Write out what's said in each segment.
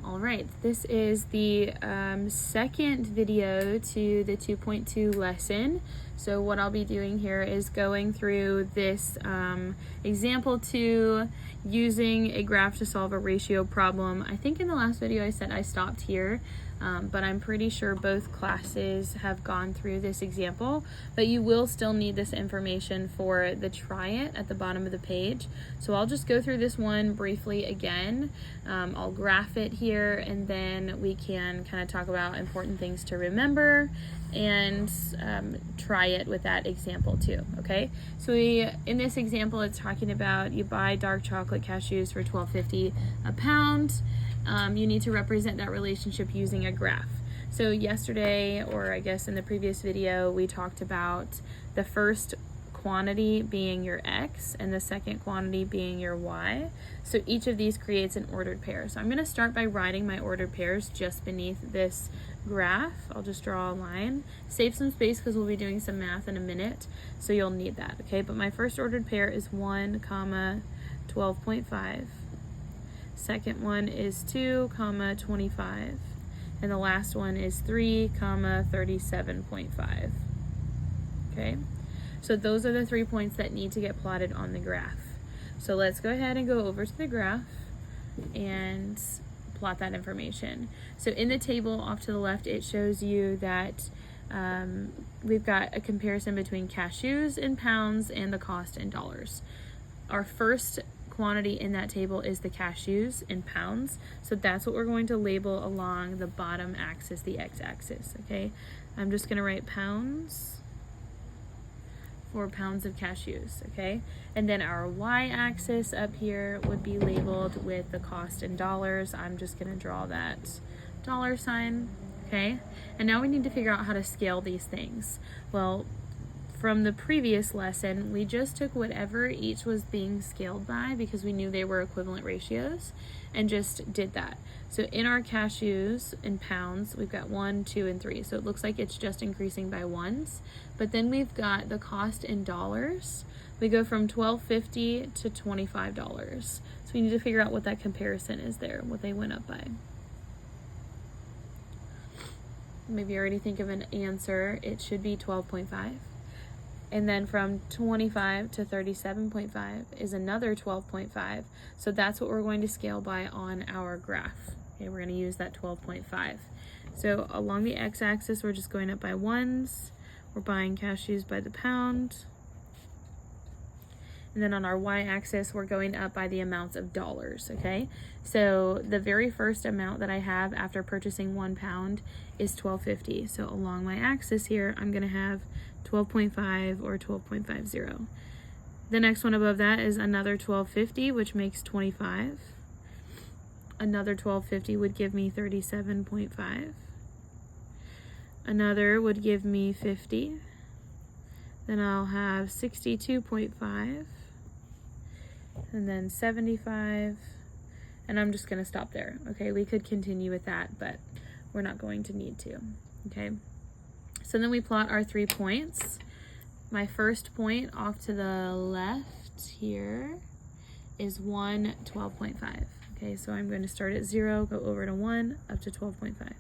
All right, this is the second video to the 2.2 lesson. So what I'll be doing here is going through this example 2 using a graph to solve a ratio problem. I think in the last video I said I stopped here, but I'm pretty sure both classes have gone through this example, but you will still need this information for the try it at the bottom of the page. So I'll just go through this one briefly again. I'll graph it here, and then we can kind of talk about important things to remember and try it with that example too. Okay, so in this example it's talking about you buy dark chocolate cashews for $12.50 a pound. You need to represent that relationship using a graph. So yesterday, or I guess in the previous video, we talked about the first quantity being your X and the second quantity being your Y. So each of these creates an ordered pair. So I'm going to start by writing my ordered pairs just beneath this graph. I'll just draw a line, save some space because we'll be doing some math in a minute, so you'll need that. Okay, but my first ordered pair is 1, 12.5. Second one is 2, 25. And the last one is 3, 37.5. Okay, so those are the 3 points that need to get plotted on the graph. So let's go ahead and go over to the graph and plot that information. So in the table off to the left, it shows you that we've got a comparison between cashews in pounds and the cost in dollars. Our first quantity in that table is the cashews in pounds, so that's what we're going to label along the bottom axis, the x-axis. Okay, I'm just going to write pounds for pounds of cashews. Okay, and then our y-axis up here would be labeled with the cost in dollars. I'm just going to draw that dollar sign. Okay, and now we need to figure out how to scale these things. Well, from the previous lesson, we just took whatever each was being scaled by because we knew they were equivalent ratios and just did that. So in our cashews in pounds, we've got 1, 2, and 3. So it looks like it's just increasing by ones. But then we've got the cost in dollars. We go from $12.50 to $25. So we need to figure out what that comparison is there, what they went up by. Maybe you already think of an answer. It should be 12.5. And then from 25 to 37.5 is another 12.5. So that's what we're going to scale by on our graph. Okay, we're going to use that 12.5. So along the x-axis, we're just going up by ones. We're buying cashews by the pound. And then on our y-axis, we're going up by the amounts of dollars, okay? So the very first amount that I have after purchasing 1 pound is $12.50. So along my axis here, I'm gonna have 12.5 or 12.50. The next one above that is another $12.50, which makes 25. Another $12.50 would give me 37.5. Another would give me 50. Then I'll have 62.5. And then 75, and I'm just going to stop there. Okay, we could continue with that, but we're not going to need to. Okay, so then we plot our 3 points. My first point off to the left here is 1, 12.5. Okay, so I'm going to start at 0, go over to 1, up to 12.5.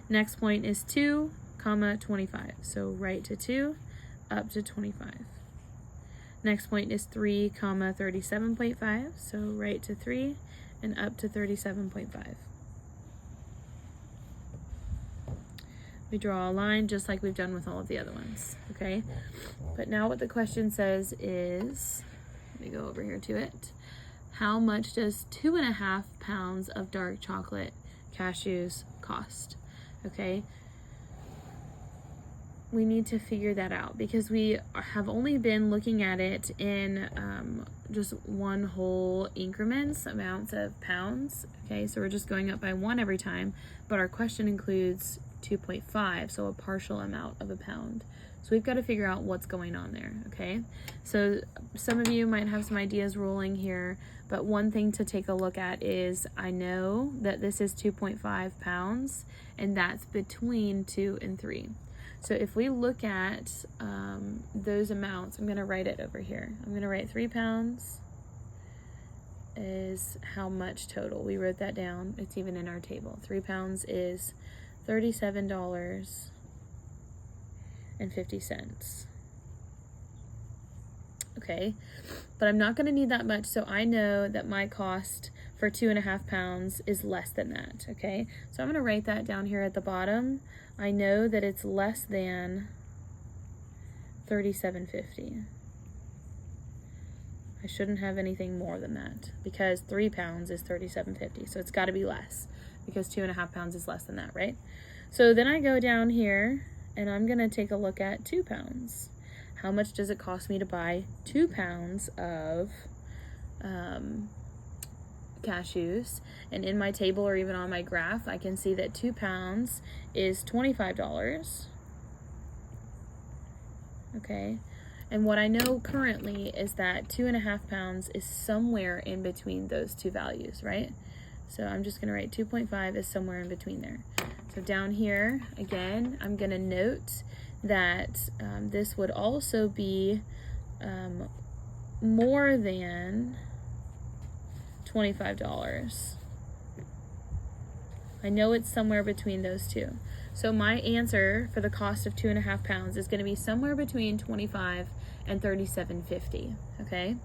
Next point is 2, 25. So right to 2, up to 25. Next point is 3, 37.5, so right to 3 and up to 37.5. We draw a line just like we've done with all of the other ones, okay? But now what the question says is, let me go over here to it. How much does 2.5 pounds of dark chocolate cashews cost? Okay. We need to figure that out because we have only been looking at it in just one whole increments, amounts of pounds. Okay, so we're just going up by 1 every time, but our question includes 2.5, so a partial amount of a pound. So we've got to figure out what's going on there, okay? So some of you might have some ideas rolling here, but one thing to take a look at is I know that this is 2.5 pounds, and that's between 2 and 3. So if we look at those amounts, I'm going to write it over here. I'm going to write 3 pounds is how much total. We wrote that down. It's even in our table. 3 pounds is $37.50. Okay, but I'm not going to need that much, so I know that my cost for 2.5 pounds is less than that. Okay, so I'm going to write that down here at the bottom. I know that it's less than $37.50. I shouldn't have anything more than that because 3 pounds is $37.50, so it's got to be less because 2.5 pounds is less than that, right? So then I go down here and I'm going to take a look at 2 pounds. How much does it cost me to buy 2 pounds of cashews? And in my table or even on my graph, I can see that 2 pounds is $25. Okay, and what I know currently is that 2.5 pounds is somewhere in between those two values, right? So I'm just going to write 2.5 is somewhere in between there. So down here, again, I'm going to note that this would also be more than $25. I know it's somewhere between those two. So my answer for the cost of 2.5 pounds is going to be somewhere between $25 and $37.50, okay?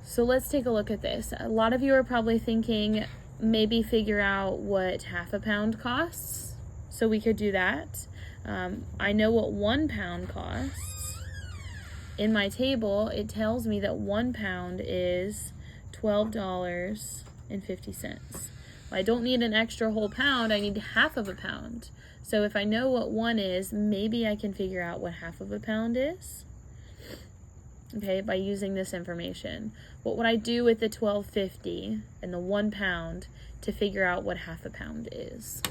So let's take a look at this. A lot of you are probably thinking, maybe figure out what half a pound costs. So we could do that. I know what 1 pound costs. In my table, it tells me that 1 pound is $12.50. I don't need an extra whole pound, I need half of a pound. So if I know what 1 is, maybe I can figure out what half of a pound is. Okay, by using this information. What would I do with the $12.50 and the 1 pound to figure out what half a pound is?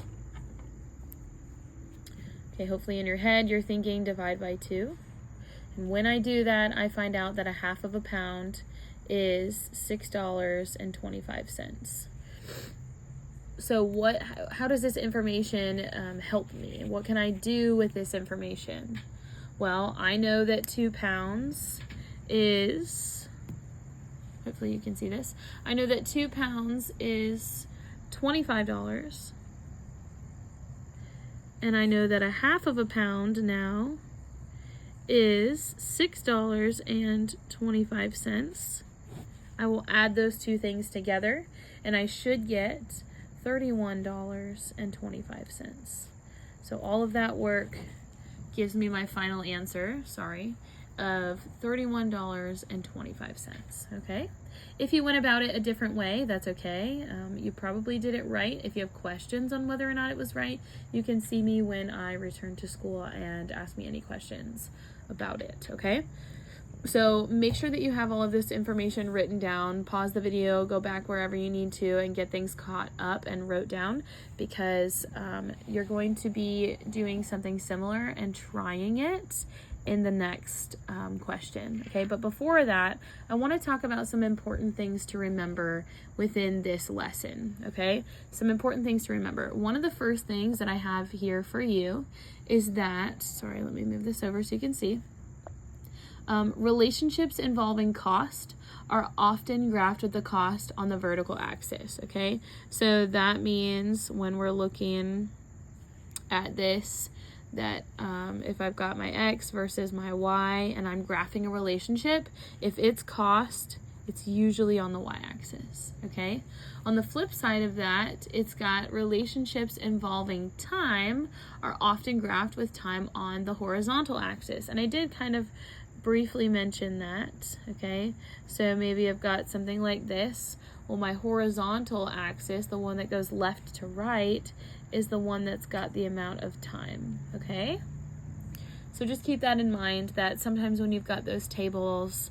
Okay, hopefully in your head you're thinking divide by 2. And when I do that, I find out that a half of a pound is $6.25. So how does this information help me? What can I do with this information? Well, I know that 2 pounds is, hopefully you can see this, I know that 2 pounds is $25. And I know that a half of a pound now is $6.25. I will add those two things together and I should get $31.25. So all of that work gives me my final answer, of $31.25, okay? If you went about it a different way, that's okay. You probably did it right. If you have questions on whether or not it was right, you can see me when I return to school and ask me any questions about it, okay? So make sure that you have all of this information written down. Pause the video, go back wherever you need to, and get things caught up and wrote down, because you're going to be doing something similar and trying it in the next question, okay? But before that, I want to talk about some important things to remember within this lesson, okay? Some important things to remember. One of the first things that I have here for you is that, let me move this over so you can see. Relationships involving cost are often graphed with the cost on the vertical axis, okay? So that means when we're looking at this, that if I've got my X versus my Y and I'm graphing a relationship, if it's cost, it's usually on the Y-axis, okay? On the flip side of that, it's got relationships involving time are often graphed with time on the horizontal axis. And I did kind of briefly mention that, okay? So maybe I've got something like this. Well, my horizontal axis, the one that goes left to right, is the one that's got the amount of time, okay? So just keep that in mind, that sometimes when you've got those tables,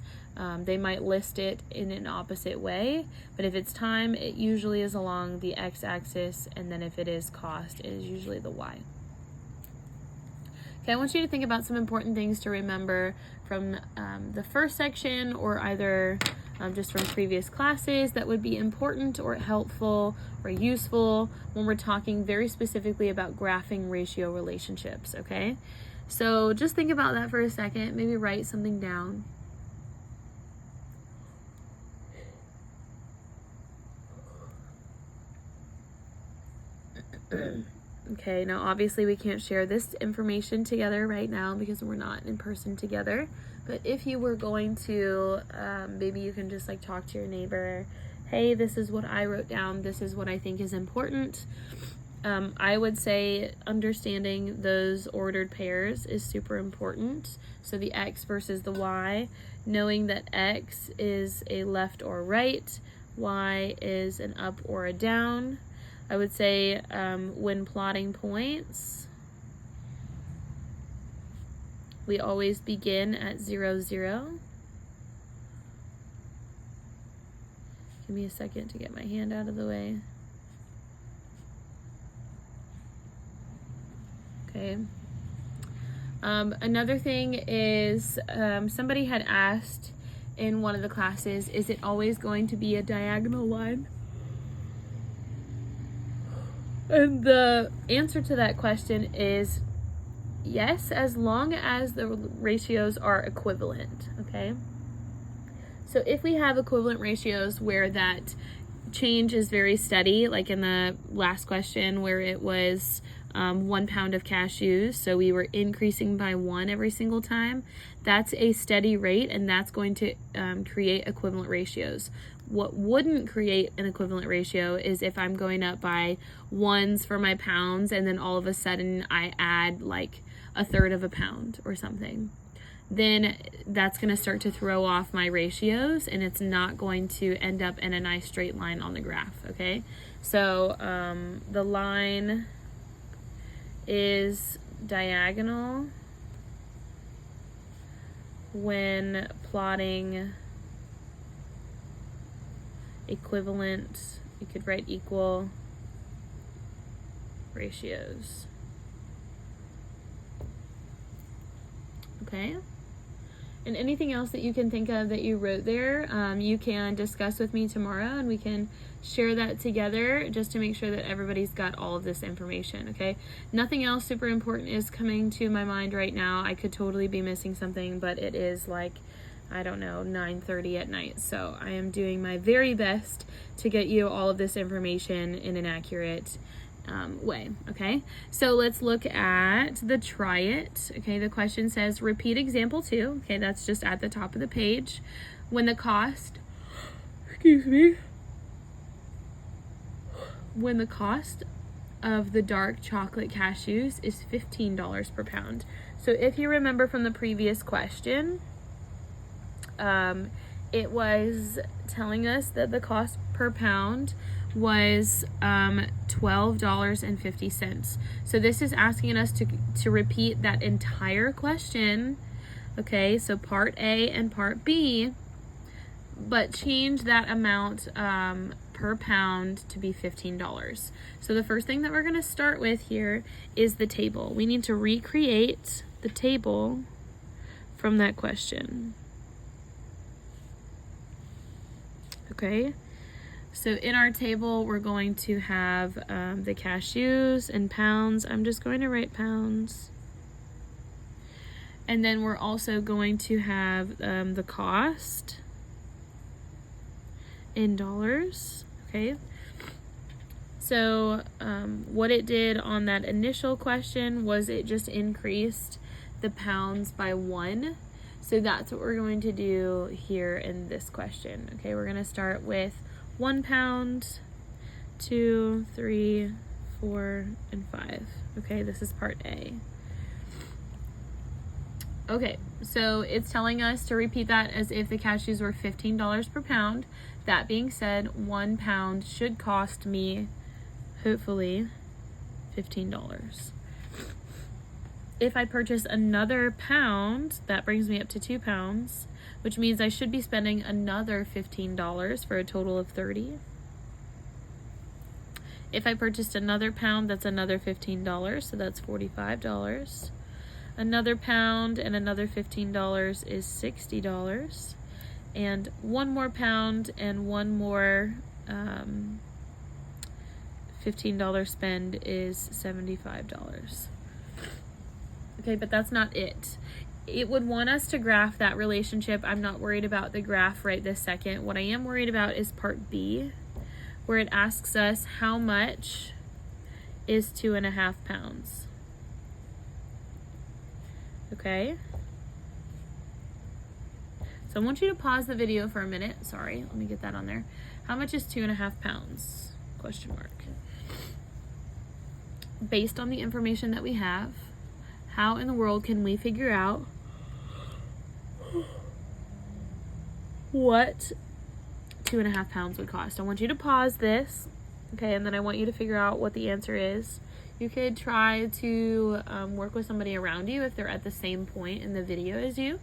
they might list it in an opposite way, but if it's time, it usually is along the x-axis, and then if it is cost, it is usually the y. Okay, I want you to think about some important things to remember from the first section, or either just from previous classes, that would be important or helpful or useful when we're talking very specifically about graphing ratio relationships, okay? So just think about that for a second, maybe write something down. Okay, now obviously we can't share this information together right now because we're not in person together. But if you were going to, maybe you can just like talk to your neighbor. Hey, this is what I wrote down. This is what I think is important. I would say understanding those ordered pairs is super important. So the X versus the Y, knowing that X is a left or right, Y is an up or a down. I would say when plotting points, we always begin at 0, 0. Give me a second to get my hand out of the way. Okay. Another thing is somebody had asked in one of the classes, is it always going to be a diagonal line? And the answer to that question is yes, as long as the ratios are equivalent, okay? So if we have equivalent ratios where that change is very steady, like in the last question where it was 1 pound of cashews, so we were increasing by 1 every single time, that's a steady rate, and that's going to create equivalent ratios. What wouldn't create an equivalent ratio is if I'm going up by 1s for my pounds and then all of a sudden I add like 1/3 of a pound or something. Then that's going to start to throw off my ratios and it's not going to end up in a nice straight line on the graph, okay? So the line is diagonal when plotting equivalent, you could write equal ratios. Okay? And anything else that you can think of that you wrote there, you can discuss with me tomorrow and we can share that together just to make sure that everybody's got all of this information, okay? Nothing else super important is coming to my mind right now. I could totally be missing something, but it is like, I don't know, 9:30 at night. So I am doing my very best to get you all of this information in an accurate way, okay? So let's look at the try it. Okay, the question says repeat example 2. Okay, that's just at the top of the page. When the cost, when the cost of the dark chocolate cashews is $15 per pound. So if you remember from the previous question, it was telling us that the cost per pound was $12.50. So this is asking us to repeat that entire question, okay? So part A and part B, but change that amount per pound to be $15. So the first thing that we're going to start with here is the table. We need to recreate the table from that question. Okay, so in our table, we're going to have the cashews in pounds. I'm just going to write pounds. And then we're also going to have the cost in dollars, okay? So what it did on that initial question was it just increased the pounds by 1. So that's what we're going to do here in this question. Okay, we're going to start with 1 pound, 2, 3, 4, and 5. Okay, this is part A. Okay, so it's telling us to repeat that as if the cashews were $15 per pound. That being said, 1 pound should cost me, hopefully, $15. If I purchase another pound, that brings me up to 2 pounds, which means I should be spending another $15 for a total of $30. If I purchased another pound, that's another $15, so that's $45. Another pound and another $15 is $60. And 1 more pound and 1 more $15 spend is $75. Okay, but that's not it. It would want us to graph that relationship. I'm not worried about the graph right this second. What I am worried about is part B, where it asks us how much is 2.5 pounds? Okay. So I want you to pause the video for a minute. Sorry, let me get that on there. How much is 2.5 pounds? Question mark. Based on the information that we have, how in the world can we figure out what 2.5 pounds would cost? I want you to pause this, okay, and then I want you to figure out what the answer is. You could try to work with somebody around you if they're at the same point in the video as you.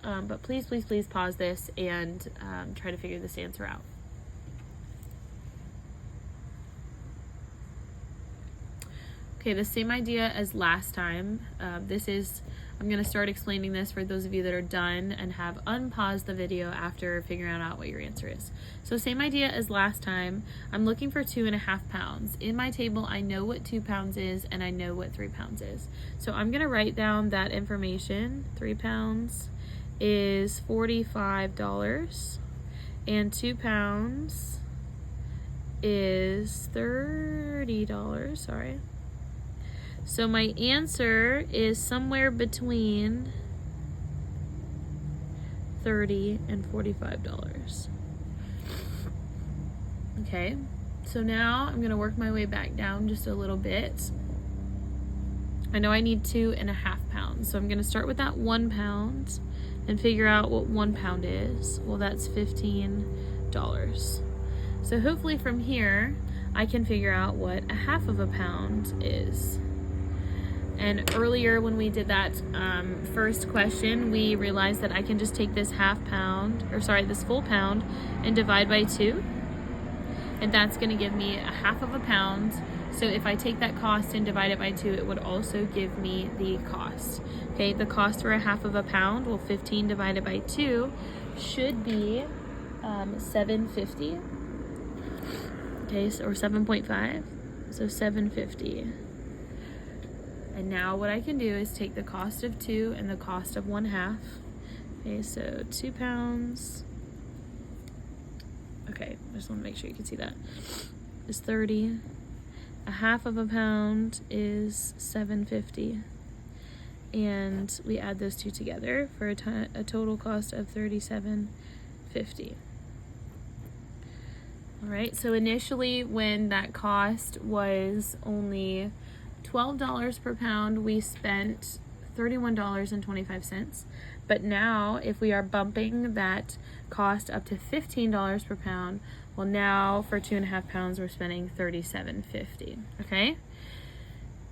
But please, please, please pause this and try to figure this answer out. Okay, the same idea as last time. I'm going to start explaining this for those of you that are done and have unpaused the video after figuring out what your answer is. So same idea as last time. I'm looking for 2.5 pounds. In my table, I know what 2 pounds is and I know what 3 pounds is. So I'm going to write down that information. 3 pounds is $45 and 2 pounds is $30. Sorry. So my answer is somewhere between $30 and $45. Okay, so now I'm gonna work my way back down just a little bit. I know I need 2.5 pounds, so I'm gonna start with that 1 pound and figure out what 1 pound is. Well, that's $15. So hopefully from here, I can figure out what 1/2 pound is. And earlier when we did that first question, we realized that I can just take this this full pound and divide by 2. And that's gonna give me 1/2 pound. So if I take that cost and divide it by 2, it would also give me the cost. Okay, the cost for 1/2 pound, well, 15 divided by 2 should be $7.50. Okay, so, or 7.5, so $7.50. And now what I can do is take the cost of 2 and the cost of 1/2. Okay, so 2 pounds. Okay, I just want to make sure you can see that. Is 30. 1/2 pound is $7.50. And we add those two together for a total cost of $37.50. All right, so initially when that cost was only $12 per pound, we spent $31.25. But now if we are bumping that cost up to $15 per pound, well, now for 2.5 pounds, we're spending $37.50. Okay,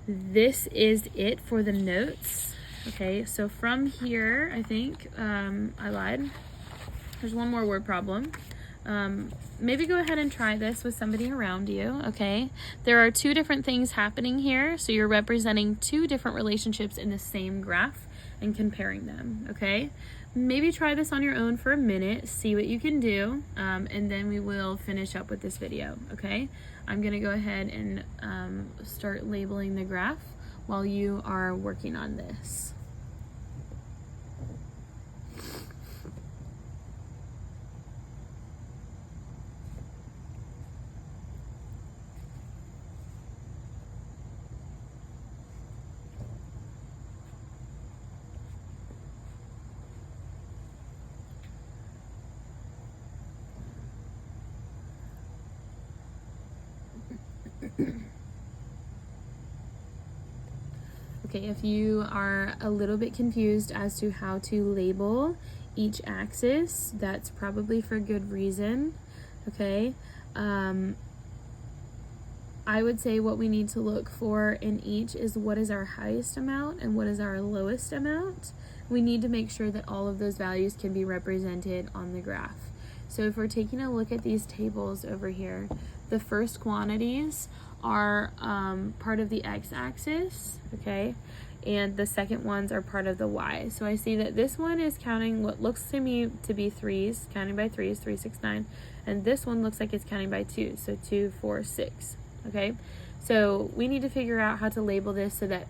this is it for the notes. Okay, so from here, I think I lied. There's one more word problem. Maybe go ahead and try this with somebody around you, okay? There are 2 different things happening here, so you're representing 2 different relationships in the same graph and comparing them, okay? Maybe try this on your own for a minute, see what you can do, and then we will finish up with this video, okay? I'm gonna go ahead and start labeling the graph while you are working on this. Okay, if you are a little bit confused as to how to label each axis, that's probably for good reason, okay? I would say what we need to look for in each is what is our highest amount and what is our lowest amount. We need to make sure that all of those values can be represented on the graph. So if we're taking a look at these tables over here, the first quantities are part of the x-axis, okay, and the second ones are part of the y. So I see that this one is counting what looks to me to be 3s, counting by 3s, 3, 6, 9, and this one looks like it's counting by 2s, so 2, 4, 6, okay? So we need to figure out how to label this so that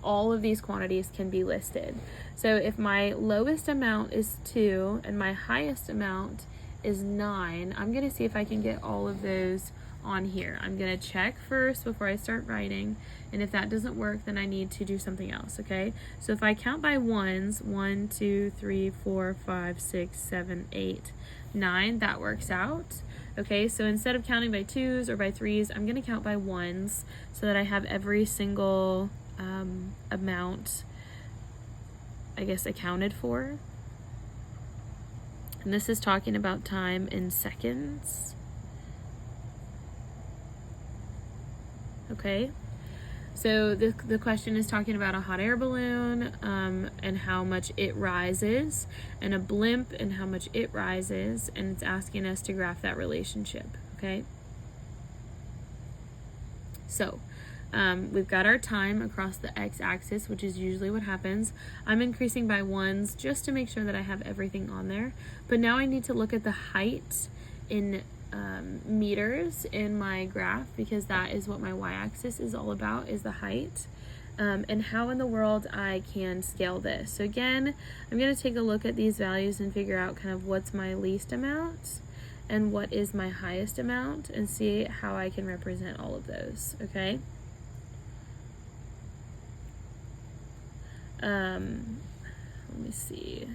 all of these quantities can be listed. So if my lowest amount is 2 and my highest amount is 9, I'm gonna see if I can get all of those on here. I'm gonna check first before I start writing, and if that doesn't work, then I need to do something else, okay? So if I count by ones, 1, 2, 3, 4, 5, 6, 7, 8, 9, that works out. Okay, so instead of counting by twos or by threes, I'm gonna count by ones so that I have every single amount, I guess, accounted for. And this is talking about time in seconds. Okay, so the question is talking about a hot air balloon and how much it rises, and a blimp and how much it rises, and it's asking us to graph that relationship, okay? So we've got our time across the x-axis, which is usually what happens. I'm increasing by ones just to make sure that I have everything on there, but now I need to look at the height in meters in my graph, because that is what my y-axis is all about, is the height, and how in the world I can scale this. So again, I'm going to take a look at these values and figure out kind of what's my least amount and what is my highest amount, and see how I can represent all of those, okay? Let me see.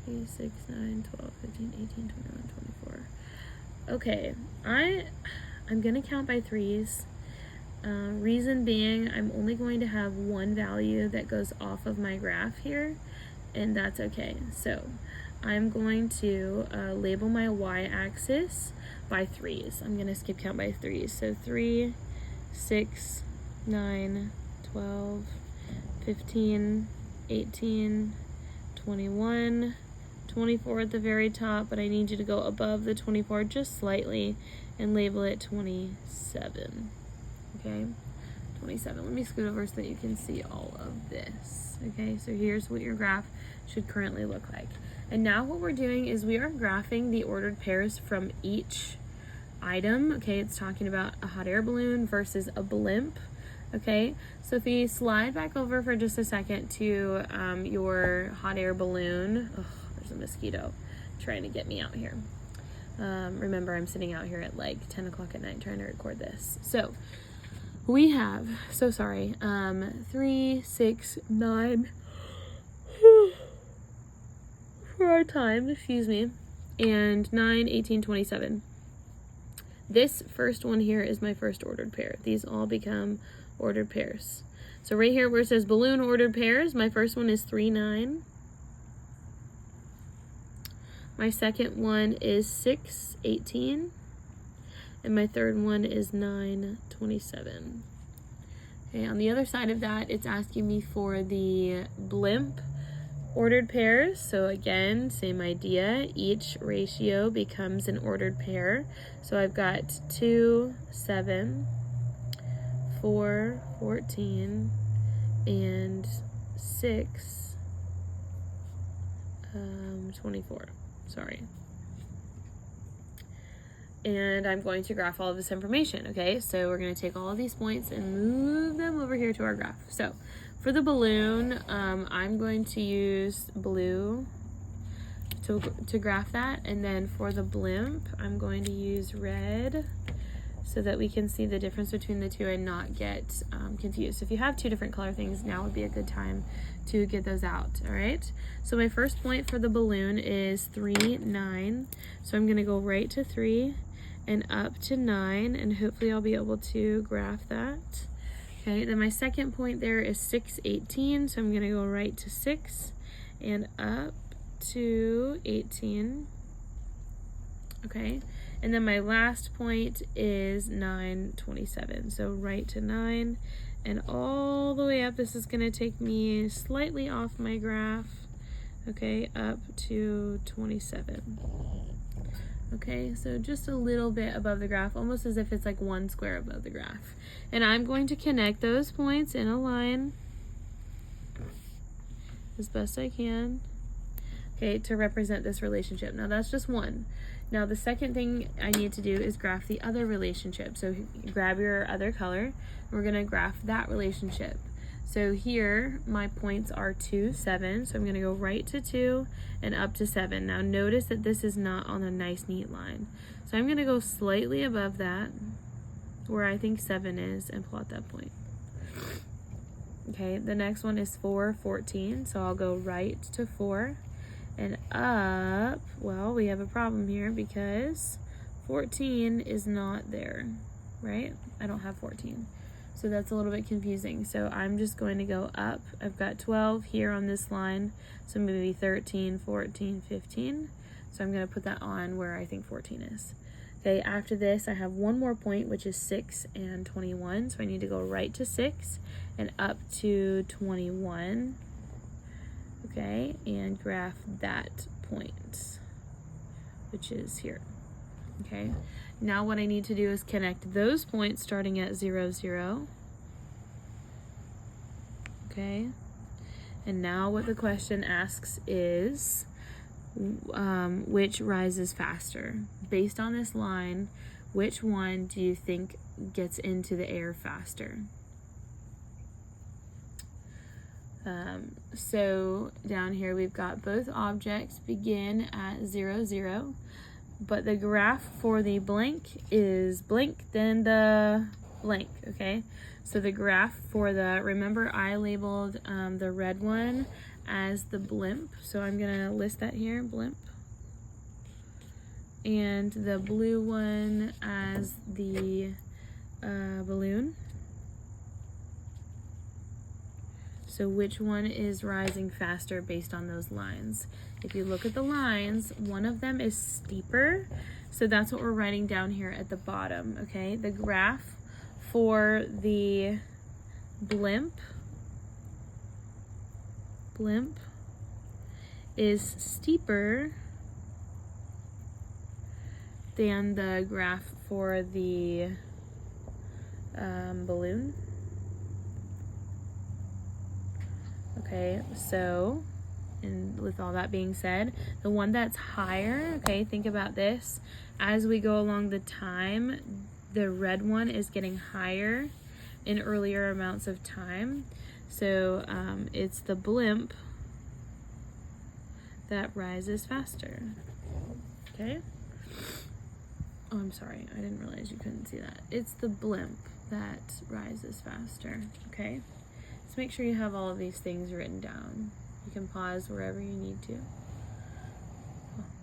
3, 6, 9, 12, 15, 18, 21, 24. Okay, I'm gonna count by threes. Reason being, I'm only going to have one value that goes off of my graph here, and that's okay. So I'm going to label my y-axis by threes. I'm gonna skip count by threes. So 3, 6, 9, 12, 15, 18, 21, 24 at the very top, but I need you to go above the 24 just slightly and label it 27. Okay, 27. Let me scoot over so that you can see all of this. Okay, so here's what your graph should currently look like. And now what we're doing is we are graphing the ordered pairs from each item. Okay, it's talking about a hot air balloon versus a blimp. Okay, so if you slide back over for just a second to your hot air balloon. Oh, there's a mosquito trying to get me out here. Remember, I'm sitting out here at like 10 o'clock at night trying to record this. So we have, 3, 6, 9 for our time, excuse me, and 9, 18, 27. This first one here is my first ordered pair. These all become ordered pairs. So right here where it says balloon ordered pairs, my first one is 3, 9. My second one is 6, 18. And my third one is 9, 27. Okay, on the other side of that, it's asking me for the blimp ordered pairs. So again, same idea. Each ratio becomes an ordered pair. So I've got 2, 7, 4, 14, and 6, 24. Sorry. And I'm going to graph all of this information, okay? So we're going to take all of these points and move them over here to our graph. So for the balloon, I'm going to use blue to graph that. And then for the blimp, I'm going to use red so that we can see the difference between the two and not get confused. So if you have two different color things, now would be a good time to get those out, all right? So my first point for the balloon is 3, 9. So I'm gonna go right to 3 and up to 9, and hopefully I'll be able to graph that. Okay, then my second point there is 6, 18. So I'm gonna go right to 6 and up to 18. Okay, and then my last point is 9, 27. So right to 9 and all the way up. This is going to take me slightly off my graph. Okay, up to 27. Okay, so just a little bit above the graph, almost as if it's like one square above the graph. And I'm going to connect those points in a line as best I can, okay, to represent this relationship. Now that's just one. Now the second thing I need to do is graph the other relationship. So grab your other color. We're gonna graph that relationship. So here my points are 2, 7. So I'm going to go right to 2 and up to 7. Now notice that this is not on a nice neat line. So I'm going to go slightly above that where I think 7 is and plot that point. Okay, the next one is 4, 14. So I'll go right to 4 and up. Well, we have a problem here because 14 is not there, right? I don't have 14. So that's a little bit confusing. So I'm just going to go up. I've got 12 here on this line. So maybe 13, 14, 15. So I'm going to put that on where I think 14 is. Okay, after this, I have one more point, which is 6 and 21. So I need to go right to 6 and up to 21. Okay, and graph that point, which is here. Okay, now what I need to do is connect those points starting at 0, 0. Okay, and now what the question asks is, which rises faster? Based on this line, which one do you think gets into the air faster? So down here we've got both objects begin at 0, 0, but the graph for the blank is blank, then the blank, okay? So the graph for the, remember I labeled the red one as the blimp, so I'm gonna list that here, blimp. And the blue one as the balloon. So which one is rising faster based on those lines? If you look at the lines, one of them is steeper. So that's what we're writing down here at the bottom, okay? The graph for the blimp is steeper than the graph for the balloon. Okay, so, and with all that being said, the one that's higher, okay, think about this. As we go along the time, the red one is getting higher in earlier amounts of time. So it's the blimp that rises faster. Okay? Oh, I'm sorry. I didn't realize you couldn't see that. It's the blimp that rises faster. Okay? So make sure you have all of these things written down. You can pause wherever you need to.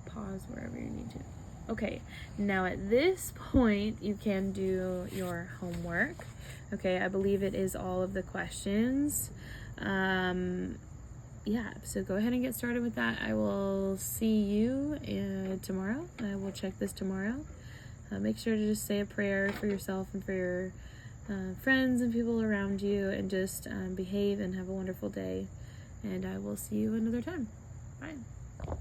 Pause wherever you need to. Okay, now at this point, you can do your homework. Okay, I believe it is all of the questions. Yeah, so go ahead and get started with that. I will see you tomorrow. I will check this tomorrow. Make sure to just say a prayer for yourself and for your friends and people around you, and just behave and have a wonderful day. And I will see you another time. Bye.